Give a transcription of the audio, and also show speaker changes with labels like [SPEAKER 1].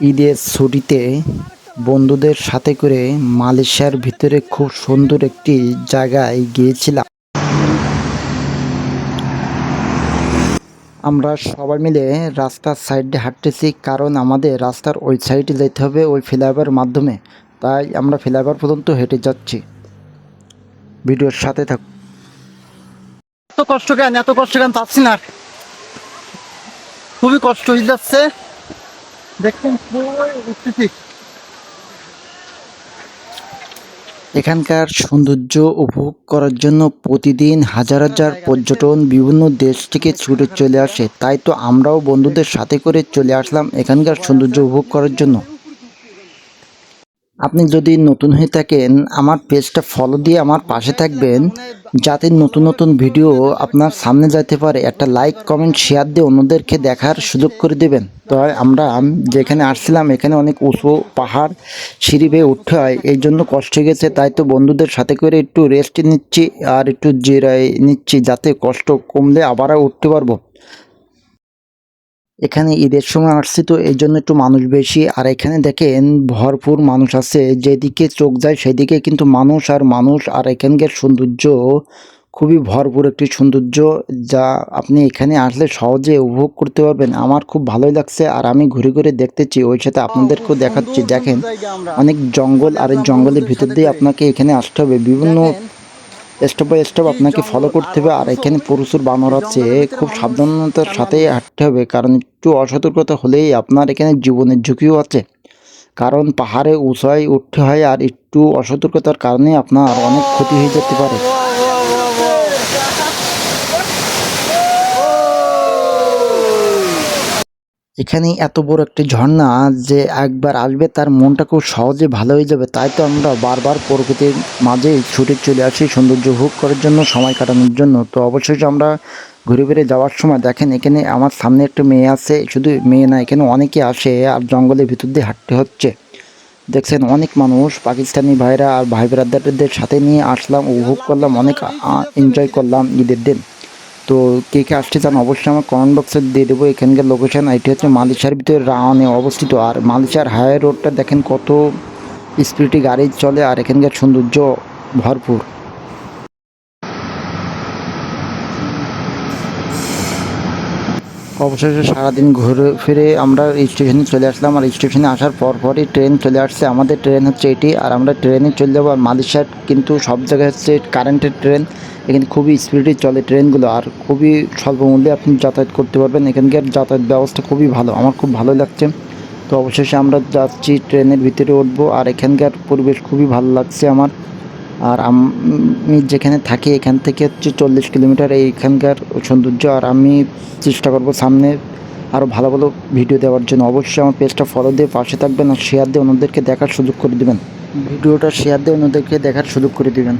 [SPEAKER 1] ঈদের ছুটিতে বন্ধুদের সাথে করে মালয়েশিয়ার ভিতরে খুব সুন্দর একটি জায়গায় গিয়েছিলাম। আমরা সবাই মিলে রাস্তার সাইডে হাঁটতেছি, কারণ আমাদের রাস্তার ওই সাইডে যেতে হবে ওই ফ্লাইওভারের মাধ্যমে। তাই আমরা ফ্লাইওভার পর্যন্ত হেঁটে যাচ্ছি। ভিডিওর সাথে থাক। এত কষ্ট কেন পাচ্ছি না, খুবই কষ্ট হয়ে যাচ্ছে। দেখুন এখানকার সৌন্দর্য উপভোগ করার জন্য প্রতিদিন হাজার হাজার পর্যটন বিভিন্ন দেশ থেকে ছুটে চলে আসে। তাই তো আমরাও বন্ধুদের সাথে করে চলে আসলাম এখানকার সৌন্দর্য উপভোগ করার জন্য। আপনি যদি নতুন হয়ে থাকেন আমার পেজটা ফলো দিয়ে আমার পাশে থাকবেন, যাতে নতুন নতুন ভিডিও আপনার সামনে যেতে পারে। একটা লাইক কমেন্ট শেয়ার দিয়ে অন্যদেরকে দেখার সুযোগ করে দেবেন। তো আমরা যেখানে আসছিলাম এখানে অনেক উঁচু পাহাড়, সিঁড়ি বেয়ে উঠতে হয়, এই জন্য কষ্ট হয়ে গেছে। তাই তো বন্ধুদের সাথে করে একটু রেস্ট নিচ্ছি আর একটু জিরাই নিচ্ছি, যাতে কষ্ট কমলে আবার উঠতে পারবো। এখানে ঈদের সময় আসছি তো এই জন্য একটু মানুষ বেশি। আর এখানে দেখেন ভরপুর মানুষ আছে, যেদিকে চোখ যায় সেদিকে কিন্তু মানুষ আর মানুষ। আর এখানকার সৌন্দর্য খুবই ভরপুর একটি সৌন্দর্য, যা আপনি এখানে আসলে সহজে উপভোগ করতে পারবেন। আমার খুব ভালোই লাগছে আর আমি ঘুরে ঘুরে দেখতেছি, ওই সাথে আপনাদেরকেও দেখাচ্ছি। দেখেন অনেক জঙ্গল, আর এই জঙ্গলের ভিতর দিয়ে আপনাকে এখানে আসতে হবে। বিভিন্ন স্টেপ বাই স্টেপ আপনাকে ফলো করতে হবে। আর এখানে প্রচুর বানর আছে, খুব সাবধানতার সাথে হাঁটতে হবে, কারণ একটু অসতর্কতা হলেই আপনার এখানে জীবনের ঝুঁকিও আছে। কারণ পাহাড়ে উঁচাই উঠতে হয়, আর একটু অসতর্কতার কারণে আপনার অনেক ক্ষতি হয়ে যেতে পারে। এখানে এত বড় একটি ঝর্ণা, যে একবার আসবে তার মনটা খুব সহজে ভালো হয়ে যাবে। তাই তো আমরা বারবার প্রকৃতির মাঝে ছুটে চলে আসি সৌন্দর্য উপভোগ করার জন্য, সময় কাটানোর জন্য। তো অবশ্যই আমরা ঘুরে ফিরে যাওয়ার সময় দেখেন এখানে আমার সামনে একটা মেয়ে আছে, শুধু মেয়ে না এখানে অনেকে আসে, আর জঙ্গলের ভিতর দিয়ে হাঁটতে হচ্ছে। দেখছেন অনেক মানুষ, পাকিস্তানি ভাইরা আর ভাই ব্রাদারদের সাথে নিয়ে আসলাম, উপভোগ করলাম, অনেক এনজয় করলাম ঈদের দিন। তো কে কে আসতে চান অবশ্যই আমার কমেন্ট বক্সে দিয়ে দেবো এখানকার লোকেশন। এটি হচ্ছে মালয়েশিয়ার ভিতরে রাওয়ানে অবস্থিত। আর মালয়েশিয়ার হাইওয়ে রোডটা দেখেন কত স্পিডে গাড়ি চলে, আর এখানকার সৌন্দর্য ভরপুর। অবশেষে সারাদিন ঘুরে ফিরে আমরা স্টেশনে চলে আসলাম। আর স্টেশনে আসার পরই ট্রেন চলে আসছে। আমাদের ট্রেন হচ্ছে এটি, আর আমরা ট্রেনে চলে যাবো। আর মালয়েশিয়ার কিন্তু সব জায়গায় হচ্ছে কারেন্টের ট্রেন, এখানে খুবই স্পিডে চলে ট্রেনগুলো, আর খুবই স্বল্প মূল্যে আপনি যাতায়াত করতে পারবেন। এখানকার যাতায়াত ব্যবস্থা খুবই ভালো, আমার খুব ভালো লাগছে। তো অবশেষে আমরা যাচ্ছি, ট্রেনের ভিতরে উঠবো। আর এখানকার পরিবেশ খুবই ভালো লাগছে আমার। আর আমি যেখানে থাকি এখান থেকে হচ্ছে 40 কিলোমিটার এইখানকার সৌন্দর্য। আর আমি চেষ্টা করব সামনে আরও ভালো ভালো ভিডিও দেওয়ার জন্য। অবশ্যই আমার পেজটা ফলো দিয়ে পাশে থাকবেন, আর শেয়ার দিয়ে অন্যদেরকে দেখার সুযোগ করে দেবেন। ভিডিওটা শেয়ার দিয়ে অন্যদেরকে দেখার সুযোগ করে দেবেন।